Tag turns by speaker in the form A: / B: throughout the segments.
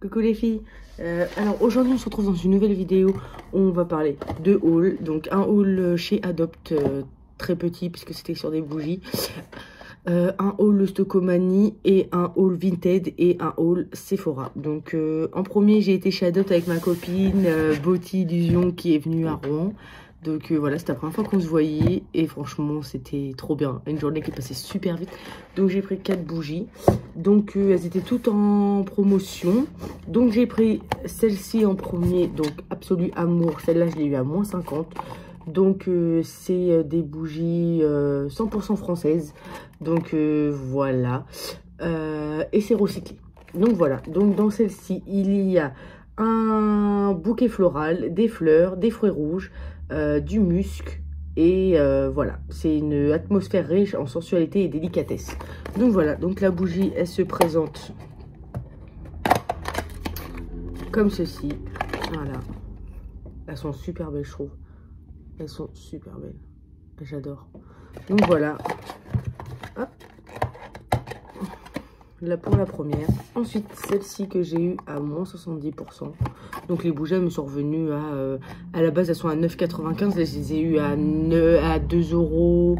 A: Coucou les filles. Alors aujourd'hui on se retrouve dans une nouvelle vidéo où on va parler de haul. Donc un haul chez Adopt, très petit puisque c'était sur des bougies. Un haul Stockomanie et un haul Vinted et un haul Sephora. Donc en premier j'ai été chez Adopt avec ma copine Beauty Illusion qui est venue à Rouen. Donc voilà, c'était la première fois qu'on se voyait et franchement c'était trop bien. Une journée qui est passée super vite. Donc j'ai pris 4 bougies. Donc elles étaient toutes en promotion. Donc j'ai pris celle-ci en premier, donc Absolu Amour. Celle-là je l'ai eu à moins 50. Donc c'est des bougies 100% françaises. Donc voilà. Et c'est recyclé. Donc voilà. Donc dans celle-ci, il y a un bouquet floral, des fleurs, des fruits rouges, du musc. Et voilà, c'est une atmosphère riche en sensualité et délicatesse. Donc voilà, donc la bougie, elle se présente comme ceci. Voilà. Elles sont super belles, je trouve. Elles sont super belles. J'adore. Donc voilà. Hop. Là pour la première. Ensuite, celle-ci que j'ai eu à moins 70%. Donc les bougies, elles me sont revenues à la base, elles sont à 9,95. Là, je les ai eues à 2 euros.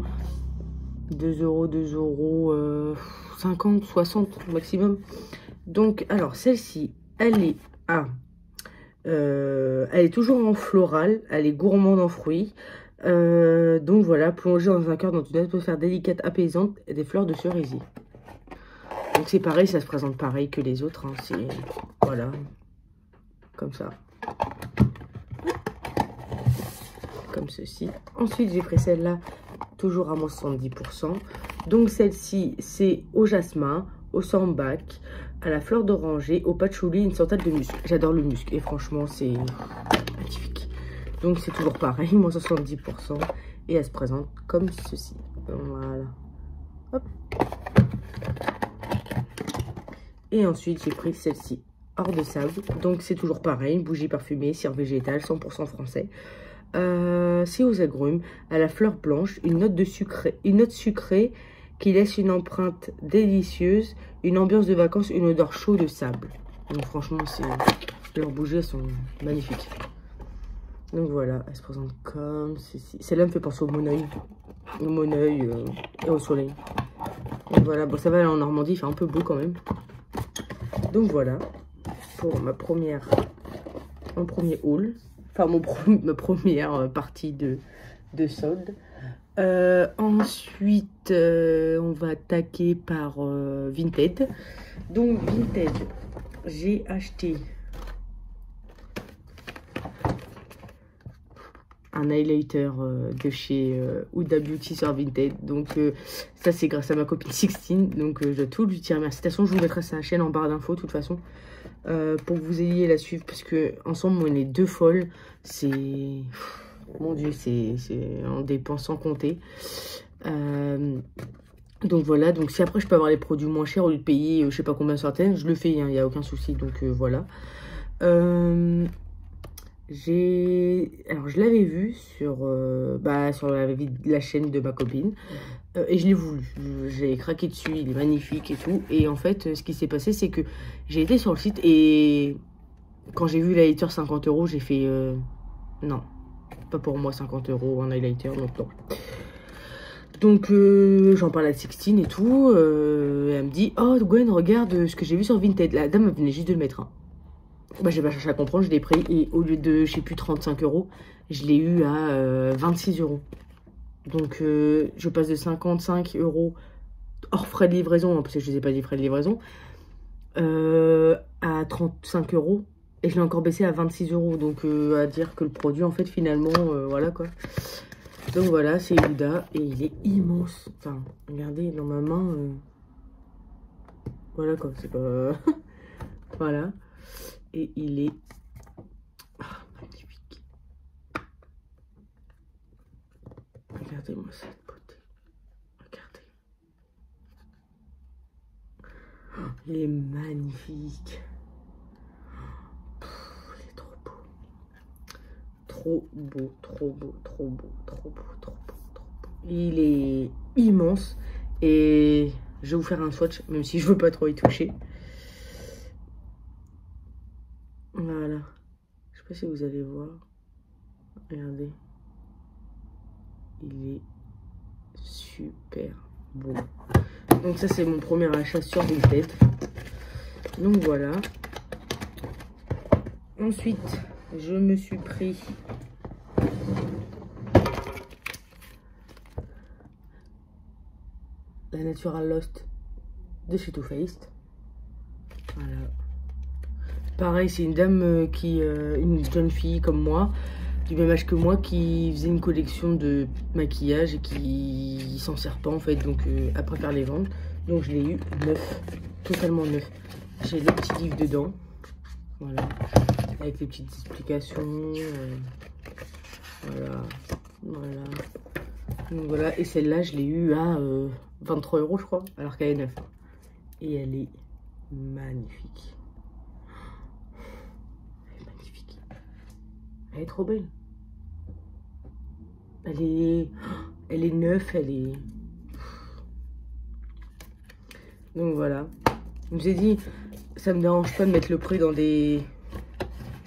A: 2 euros, 50, 60 maximum. Donc, alors, celle-ci, elle est elle est toujours en floral. Elle est gourmande en fruits. Donc voilà, plongée dans un cœur dans une atmosphère délicate, apaisante et des fleurs de cerisier. Donc c'est pareil, ça se présente pareil que les autres. Hein. C'est voilà, comme ça. Comme ceci. Ensuite, j'ai pris celle-là, toujours à moins 70%. Donc celle-ci, c'est au jasmin, au sambac, à la fleur d'oranger, au patchouli, une sentale de musc. J'adore le musc et franchement, c'est magnifique. Donc c'est toujours pareil, moins 70%. Et elle se présente comme ceci. Voilà. Hop. Et ensuite, j'ai pris celle-ci, hors de sable. Donc c'est toujours pareil, une bougie parfumée, cire végétale, 100% français. C'est aux agrumes, à la fleur blanche, une note sucrée qui laisse une empreinte délicieuse, une ambiance de vacances, une odeur chaude de sable. Donc franchement, leurs bougies, elles sont magnifiques. Donc voilà, elles se présentent comme ceci. Celle-là me fait penser au Moneuil. Au Moneuil et au soleil. Donc voilà, bon ça va, là, en Normandie, il fait un peu beau quand même. Donc voilà, pour mon premier haul. Enfin, ma première partie de solde. Ensuite, on va attaquer par Vinted. Donc, Vinted, j'ai acheté un highlighter de chez Huda Beauty sur Vinted. Donc, ça, c'est grâce à ma copine Sixtine. Donc, je dois tout lui dire merci. De toute façon, je vous mettrai sa chaîne en barre d'infos, de toute façon. Pour que vous ayez la suivre, parce que ensemble on est deux folles, c'est mon dieu, c'est en dépense sans compter. Donc voilà, donc si après je peux avoir les produits moins chers au lieu de payer je sais pas combien centaines, je le fais, il n'y a aucun souci. Donc voilà. Alors je l'avais vu sur la chaîne de ma copine et je l'ai voulu, j'ai craqué dessus, il est magnifique et tout. Et en fait ce qui s'est passé, c'est que j'ai été sur le site et quand j'ai vu l'highlighter 50 €, j'ai fait non, pas pour moi 50 € un highlighter, donc non. Donc j'en parle à Sixtine et tout, elle me dit oh Gwen, regarde ce que j'ai vu sur Vinted. La dame venait juste de le mettre, hein. Bah, j'ai pas cherché à comprendre, je l'ai pris et au lieu de, je sais plus, 35 €, je l'ai eu à 26 €. Donc, je passe de 55 € hors frais de livraison, hein, parce que je ne les ai pas dit frais de livraison, à 35 €. Et je l'ai encore baissé à 26 €. Donc, à dire que le produit, en fait, finalement, voilà quoi. Donc, voilà, c'est Huda et il est immense. Enfin, regardez, dans ma main, voilà quoi, c'est pas... voilà. Et il est magnifique. Regardez-moi cette beauté. Regardez. Il est magnifique. Il est trop beau. Trop beau, trop beau, trop beau, trop beau, trop beau, trop beau. Il est immense. Et je vais vous faire un swatch, même si je veux pas trop y toucher. Voilà. Je sais pas si vous allez voir. Regardez. Il est super beau. Donc ça, c'est mon premier achat sur Vinted. Donc voilà. Ensuite, je me suis pris la Natural Lost de chez Too Faced. Voilà. Pareil, c'est une dame une jeune fille comme moi, du même âge que moi, qui faisait une collection de maquillage et qui s'en sert pas en fait, donc elle préfère les vendre. Donc je l'ai eu neuf, totalement neuf. J'ai le petit livre dedans, voilà, avec les petites explications, voilà, voilà. Donc voilà, et celle-là, je l'ai eu à 23 € je crois, alors qu'elle est neuve. Et elle est magnifique. Elle est magnifique. Elle est trop belle. Elle est neuve, elle est... Donc voilà. Je vous ai dit, ça me dérange pas de mettre le prix dans des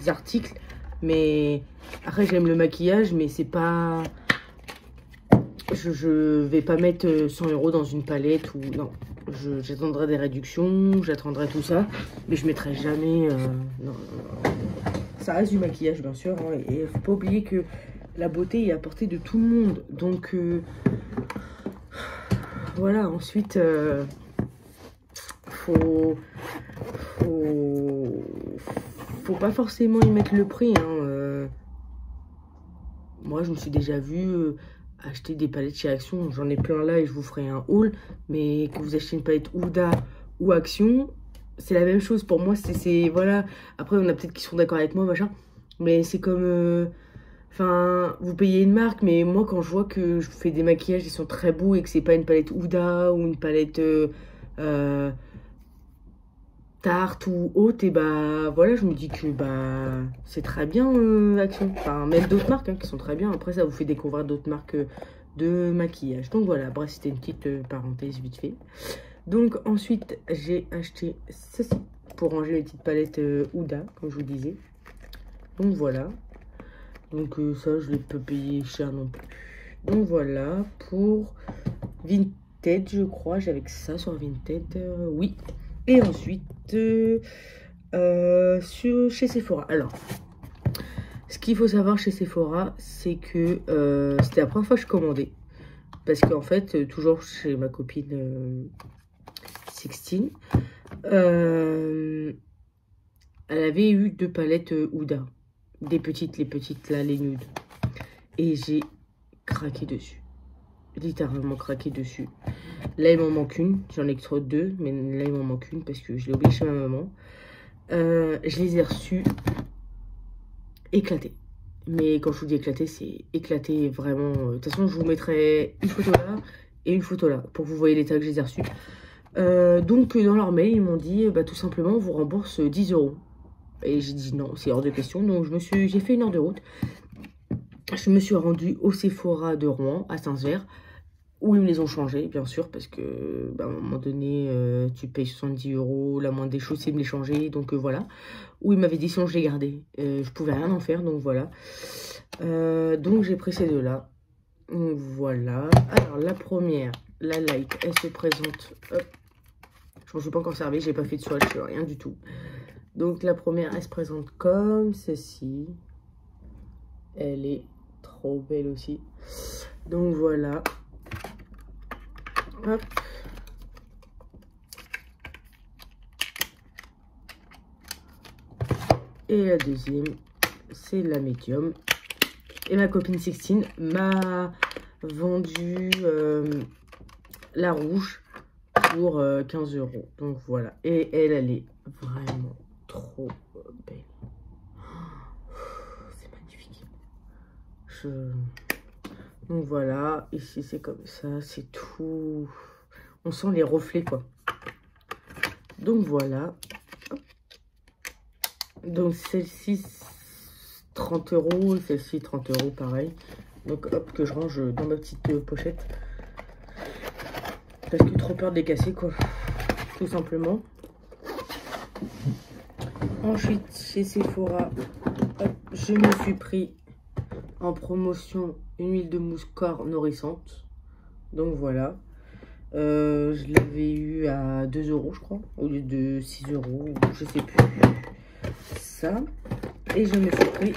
A: articles. Mais après, j'aime le maquillage, mais c'est pas... Je vais pas mettre 100 € dans une palette ou... Non. J'attendrai des réductions, j'attendrai tout ça. Mais je mettrai jamais... non. Ça reste du maquillage, bien sûr. Hein, et faut pas oublier que la beauté est à portée de tout le monde. Donc, voilà. Ensuite, faut pas forcément y mettre le prix. Hein, moi, je me suis déjà vue acheter des palettes chez Action. J'en ai plein là et je vous ferai un haul. Mais que vous achetez une palette Huda ou Action, c'est la même chose. Pour moi, c'est voilà. Après, on a peut-être qui sont d'accord avec moi, machin. Mais c'est comme... Enfin, vous payez une marque, mais moi, quand je vois que je fais des maquillages, ils sont très beaux et que c'est pas une palette Huda ou une palette Tarte ou autre, et bah voilà, je me dis que bah c'est très bien Action. Enfin, même d'autres marques hein, qui sont très bien. Après, ça vous fait découvrir d'autres marques de maquillage. Donc voilà, bref, c'était une petite parenthèse vite fait. Donc ensuite, j'ai acheté ceci pour ranger les petites palettes Huda, comme je vous disais. Donc voilà. Donc ça, je l'ai pas payé cher non plus. Donc voilà, pour Vinted, je crois. J'avais que ça sur Vinted, oui. Et ensuite, chez Sephora. Alors, ce qu'il faut savoir chez Sephora, c'est que c'était la première fois que je commandais. Parce qu'en fait, toujours chez ma copine Sixtine, elle avait eu 2 palettes Huda. Des petites, les petites là, les nudes. Et j'ai craqué dessus. Littéralement craqué dessus. Là, il m'en manque une. J'en ai que trop 2. Mais là, il m'en manque une parce que je l'ai oublié chez ma maman. Je les ai reçus éclatés. Mais quand je vous dis éclaté, c'est éclaté vraiment. De toute façon, je vous mettrai une photo là et une photo là pour que vous voyez l'état que je les ai reçus. Donc, dans leur mail, ils m'ont dit bah, tout simplement, on vous rembourse 10 €. Et j'ai dit non, c'est hors de question. Donc, j'ai fait une heure de route. Je me suis rendue au Sephora de Rouen, à Saint-Sever, où ils me les ont changés, bien sûr, parce que bah, à un moment donné, tu payes 70 €, la moindre des choses, c'est de me les changer. Donc voilà. Où ils m'avaient dit sinon je les gardais. Je pouvais rien en faire, donc voilà. Donc j'ai pris ces deux-là. Voilà. Alors la première, la Light, elle se présente. Hop. Je ne suis pas encore servi, j'ai pas fait de swatch, rien du tout. Donc la première, elle se présente comme ceci. Elle est trop belle aussi. Donc voilà. Hop. Et la deuxième, c'est la médium. Et ma copine Sixtine m'a vendu la rouge pour 15 €. Donc voilà. Et elle est vraiment trop belle. C'est magnifique. Donc voilà. Ici, c'est comme ça. C'est tout. On sent les reflets, quoi. Donc voilà. Donc celle-ci 30 €, celle-ci 30 € pareil. Donc hop, que je range dans ma petite pochette. Parce que trop peur de les casser, quoi. Tout simplement. Ensuite, chez Sephora, hop, je me suis pris en promotion une huile de mousse corps nourrissante. Donc voilà. Je l'avais eu à 2 € je crois, au lieu de 6 €, je sais plus. Ça. Et je me suis pris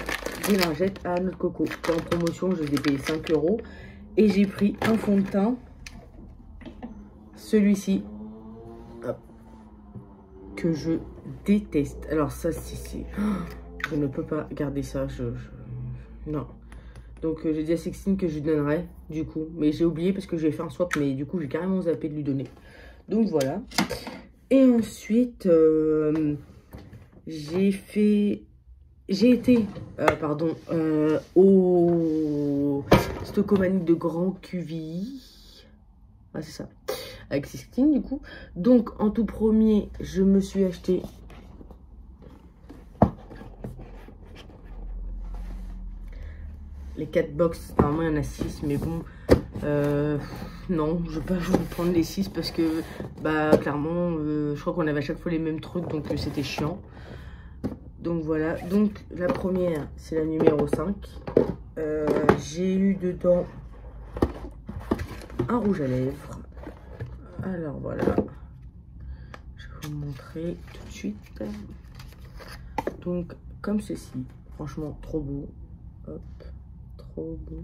A: des lingettes à noix de coco. En promotion, je les ai payé 5 €. Et j'ai pris un fond de teint. Celui-ci. Que je déteste. Alors ça, c'est... Je ne peux pas garder ça. Non. Donc j'ai dit à Sextine que je lui donnerais, du coup. Mais j'ai oublié parce que j'ai fait un swap. Mais du coup, j'ai carrément zappé de lui donner. Donc voilà. Et ensuite, j'ai été au Stockomanie de Grand QVI. Ah, c'est ça. Avec Sextine, du coup. Donc, en tout premier, je me suis acheté les 4 box. Normalement, il y en a 6, mais bon, non, je vais pas vous prendre les 6 parce que, bah, clairement, je crois qu'on avait à chaque fois les mêmes trucs, donc c'était chiant. Donc voilà, donc la première, c'est la numéro 5. J'ai eu dedans un rouge à lèvres. Alors voilà, je vais vous montrer tout de suite. Donc comme ceci, franchement trop beau. Hop, trop beau.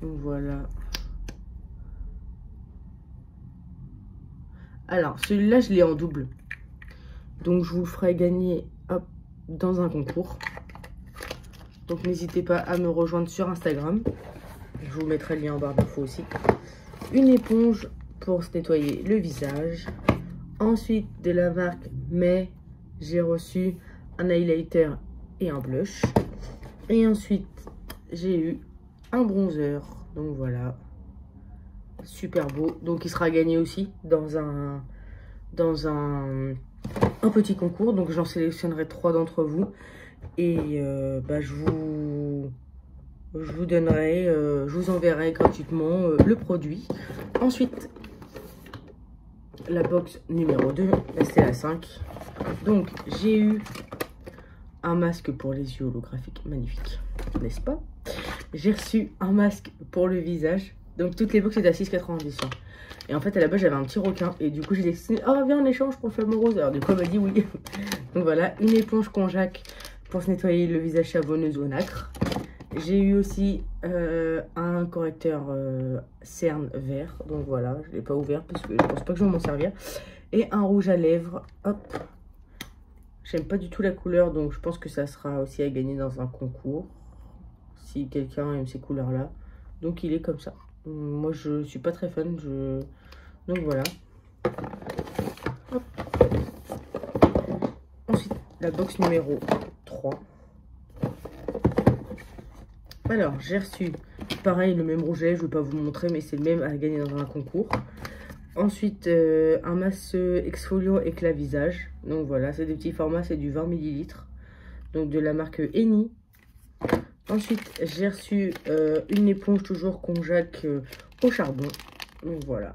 A: Donc voilà. Alors celui-là, je l'ai en double. Donc je vous le ferai gagner, hop, dans un concours. Donc n'hésitez pas à me rejoindre sur Instagram. Je vous mettrai le lien en barre d'infos aussi. Une éponge pour se nettoyer le visage. Ensuite, de la marque Mais, j'ai reçu un highlighter et un blush. Et ensuite, j'ai eu un bronzer. Donc voilà. Super beau. Donc il sera gagné aussi dans un petit concours. Donc j'en sélectionnerai 3 d'entre vous. Et bah, je vous donnerai, je vous enverrai gratuitement le produit. Ensuite, la box numéro 2, c'est la 5. Donc, j'ai eu un masque pour les yeux holographiques, magnifique, n'est-ce pas? J'ai reçu un masque pour le visage. Donc, toutes les box étaient à 6,90 €. Et en fait, à la base, j'avais un petit requin. Et du coup, j'ai dit, oh, viens en échange pour le flamme rose. Alors, du coup, elle m'a dit oui. Donc, voilà, une éponge Conjac pour se nettoyer le visage savonneuse ou nacre. J'ai eu aussi un correcteur cerne vert. Donc voilà, je ne l'ai pas ouvert parce que je pense pas que je vais m'en servir. Et un rouge à lèvres. Hop. J'aime pas du tout la couleur. Donc je pense que ça sera aussi à gagner dans un concours. Si quelqu'un aime ces couleurs-là. Donc il est comme ça. Moi je suis pas très fan. Donc voilà. Hop. Ensuite, la box numéro 3. Alors, j'ai reçu, pareil, le même rouge à lèvres, je ne vais pas vous montrer, mais c'est le même à gagner dans un concours. Ensuite, un masque exfoliant éclat visage. Donc voilà, c'est des petits formats, c'est du 20 ml. Donc de la marque Eni. Ensuite, j'ai reçu une éponge toujours Conjac au charbon. Donc voilà.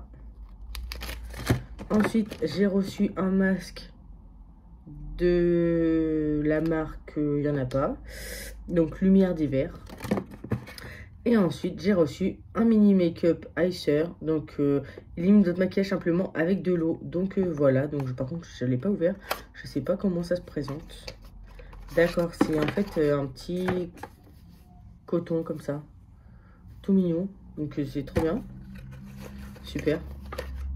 A: Ensuite, j'ai reçu un masque de la marque, il n'y en a pas. Donc, lumière d'hiver. Et ensuite, j'ai reçu un mini make-up Icer. Donc, il limite notre maquillage simplement avec de l'eau. Donc, voilà. Donc, par contre, je ne l'ai pas ouvert. Je ne sais pas comment ça se présente. D'accord, c'est en fait un petit coton comme ça. Tout mignon. Donc, c'est trop bien. Super.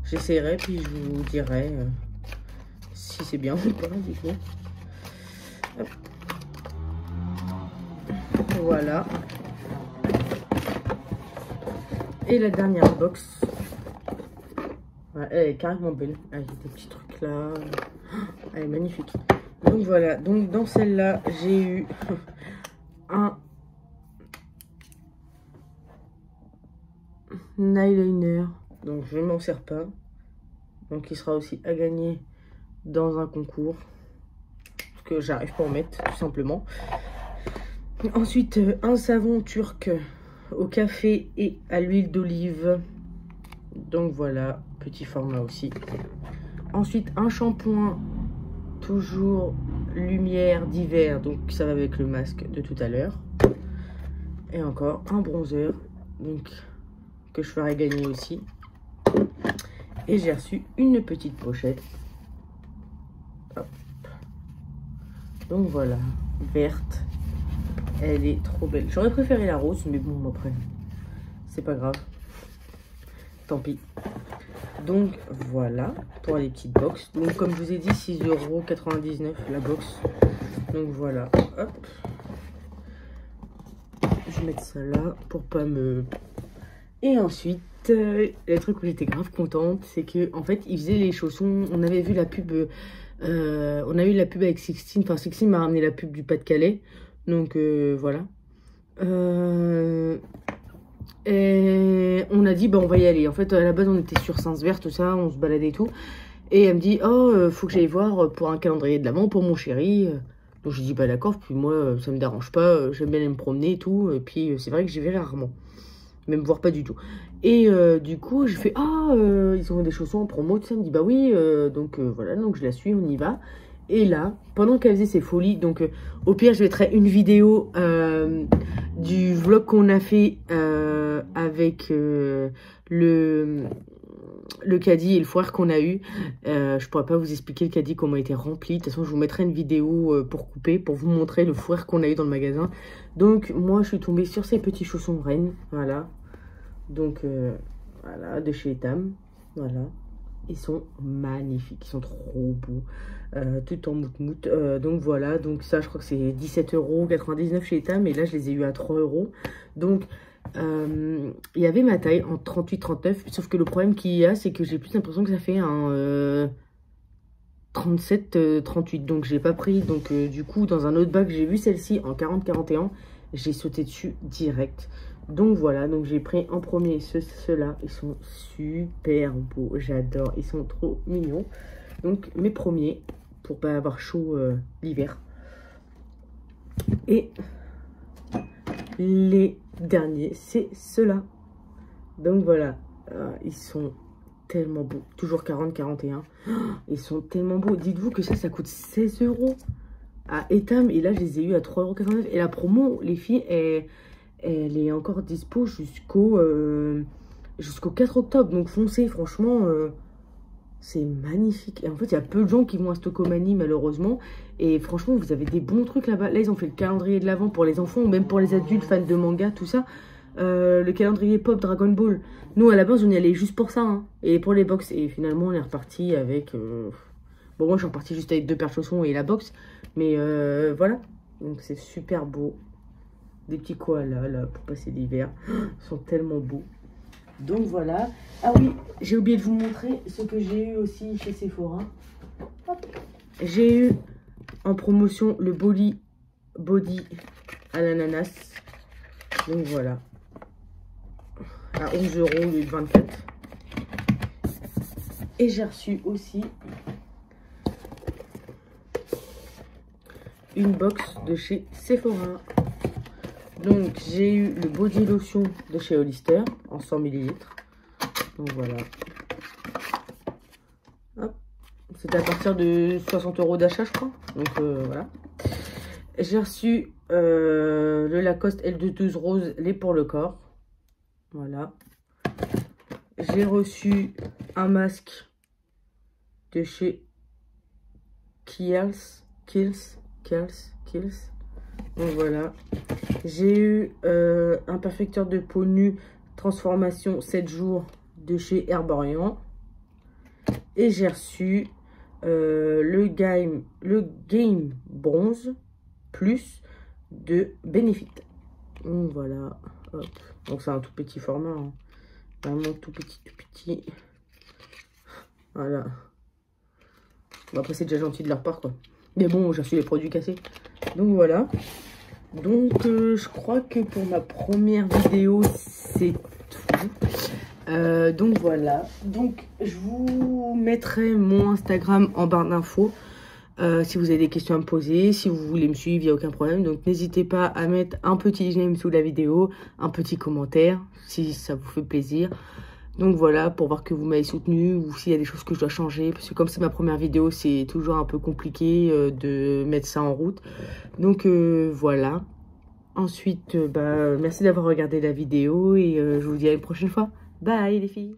A: J'essaierai, puis je vous dirai si c'est bien ou pas, du coup. Hop. Voilà. Et la dernière box, ouais, elle est carrément belle, avec des petits trucs là, elle est magnifique. Donc voilà, donc dans celle-là, j'ai eu un eyeliner, donc je ne m'en sers pas, donc il sera aussi à gagner dans un concours, parce que j'arrive pas à en mettre, tout simplement. Ensuite, un savon turc au café et à l'huile d'olive. Donc voilà, petit format aussi. Ensuite, un shampoing toujours lumière d'hiver, donc ça va avec le masque de tout à l'heure. Et encore un bronzer, donc que je ferai gagner aussi. Et j'ai reçu une petite pochette. Hop. Donc voilà, verte. Elle est trop belle. J'aurais préféré la rose, mais bon, après, c'est pas grave. Tant pis. Donc voilà, pour les petites box. Donc comme je vous ai dit, 6,99 € la box. Donc voilà, hop. Je vais mettre ça là pour pas me... Et ensuite, le truc où j'étais grave contente, c'est que en fait, ils faisaient les chaussons. On avait vu la pub, on a eu la pub avec Sixtine. Enfin, Sixtine m'a ramené la pub du Pas-de-Calais. Donc voilà. Et on a dit, bah on va y aller. En fait, à la base, on était sur Saint-Sever, tout ça, on se baladait et tout. Et elle me dit, oh, faut que j'aille voir pour un calendrier de l'Avent pour mon chéri. Donc je dis, bah d'accord, puis moi, ça me dérange pas, j'aime bien aller me promener et tout. Et puis c'est vrai que j'y vais rarement, même voire pas du tout. Et du coup, je fais, ah, ils ont des chaussons en promo, tout ça. Elle me dit, bah oui, donc voilà, donc je la suis, on y va. Et là, pendant qu'elle faisait ses folies, donc au pire, je mettrai une vidéo du vlog qu'on a fait avec le caddie et le foire qu'on a eu. Je pourrais pas vous expliquer le caddie, comment il était rempli. De toute façon, je vous mettrai une vidéo pour couper, pour vous montrer le foire qu'on a eu dans le magasin. Donc, moi, je suis tombée sur ces petits chaussons Rennes. Voilà. Donc, voilà, de chez Etam. Voilà. Ils sont magnifiques, ils sont trop beaux, tout en mout-mout. Donc voilà, donc ça je crois que c'est 17,99 € chez Etam, et là je les ai eu à 3 €. Donc il y avait ma taille en 38-39, sauf que le problème qu'il y a, c'est que j'ai plus l'impression que ça fait un 37-38, donc j'ai pas pris. Donc du coup, dans un autre bac, j'ai vu celle-ci en 40-41, j'ai sauté dessus direct. Donc voilà, donc j'ai pris en premier ceux-là, ils sont super beaux, j'adore, ils sont trop mignons. Donc mes premiers, pour pas avoir chaud l'hiver. Et les derniers, c'est ceux-là. Donc voilà, ils sont tellement beaux, toujours 40-41, ils sont tellement beaux. Dites-vous que ça coûte 16 € à Etam, et là je les ai eu à 3,89 €. Et la promo, les filles, elle est encore dispo jusqu'au 4 octobre. Donc foncez, franchement, c'est magnifique. Et en fait, il y a peu de gens qui vont à Stocomanie, malheureusement. Et franchement, vous avez des bons trucs là-bas. Là, ils ont fait le calendrier de l'Avent pour les enfants, ou même pour les adultes fans de manga, tout ça. Le calendrier pop Dragon Ball. Nous, à la base, on y allait juste pour ça, hein, et pour les box. Et finalement, on est reparti avec... Bon, moi, je suis reparti juste avec 2 paires de chaussons et la box. Mais voilà. Donc, c'est super beau. Des petits koalas là pour passer l'hiver. Ils sont tellement beaux. Donc voilà. Ah oui, j'ai oublié de vous montrer ce que j'ai eu aussi chez Sephora. J'ai eu en promotion le body à l'ananas. Donc voilà. À 11 € au lieu de 24. Et j'ai reçu aussi une box de chez Sephora. Donc, j'ai eu le body lotion de chez Hollister en 100 ml. Donc, voilà. C'était à partir de 60 € d'achat, je crois. Donc, voilà. J'ai reçu le Lacoste L22 rose, lait pour le corps. Voilà. J'ai reçu un masque de chez Kiehl's. Donc voilà, j'ai eu un perfecteur de peau nue transformation 7 jours de chez Herborian. Et j'ai reçu le Game Bronze Plus de Benefit. Donc voilà, hop. Donc c'est un tout petit format, hein. Vraiment tout petit. Voilà. Bon, après c'est déjà gentil de leur part, quoi. Mais bon, j'ai reçu les produits cassés. Donc voilà. Donc je crois que pour ma première vidéo, c'est tout. Donc voilà. Donc je vous mettrai mon Instagram en barre d'infos. Si vous avez des questions à me poser, si vous voulez me suivre, il n'y a aucun problème. Donc n'hésitez pas à mettre un petit j'aime sous la vidéo, un petit commentaire, si ça vous fait plaisir. Donc voilà, pour voir que vous m'avez soutenu ou s'il y a des choses que je dois changer. Parce que comme c'est ma première vidéo, c'est toujours un peu compliqué de mettre ça en route. Donc voilà. Ensuite, merci d'avoir regardé la vidéo et je vous dis à une prochaine fois. Bye les filles!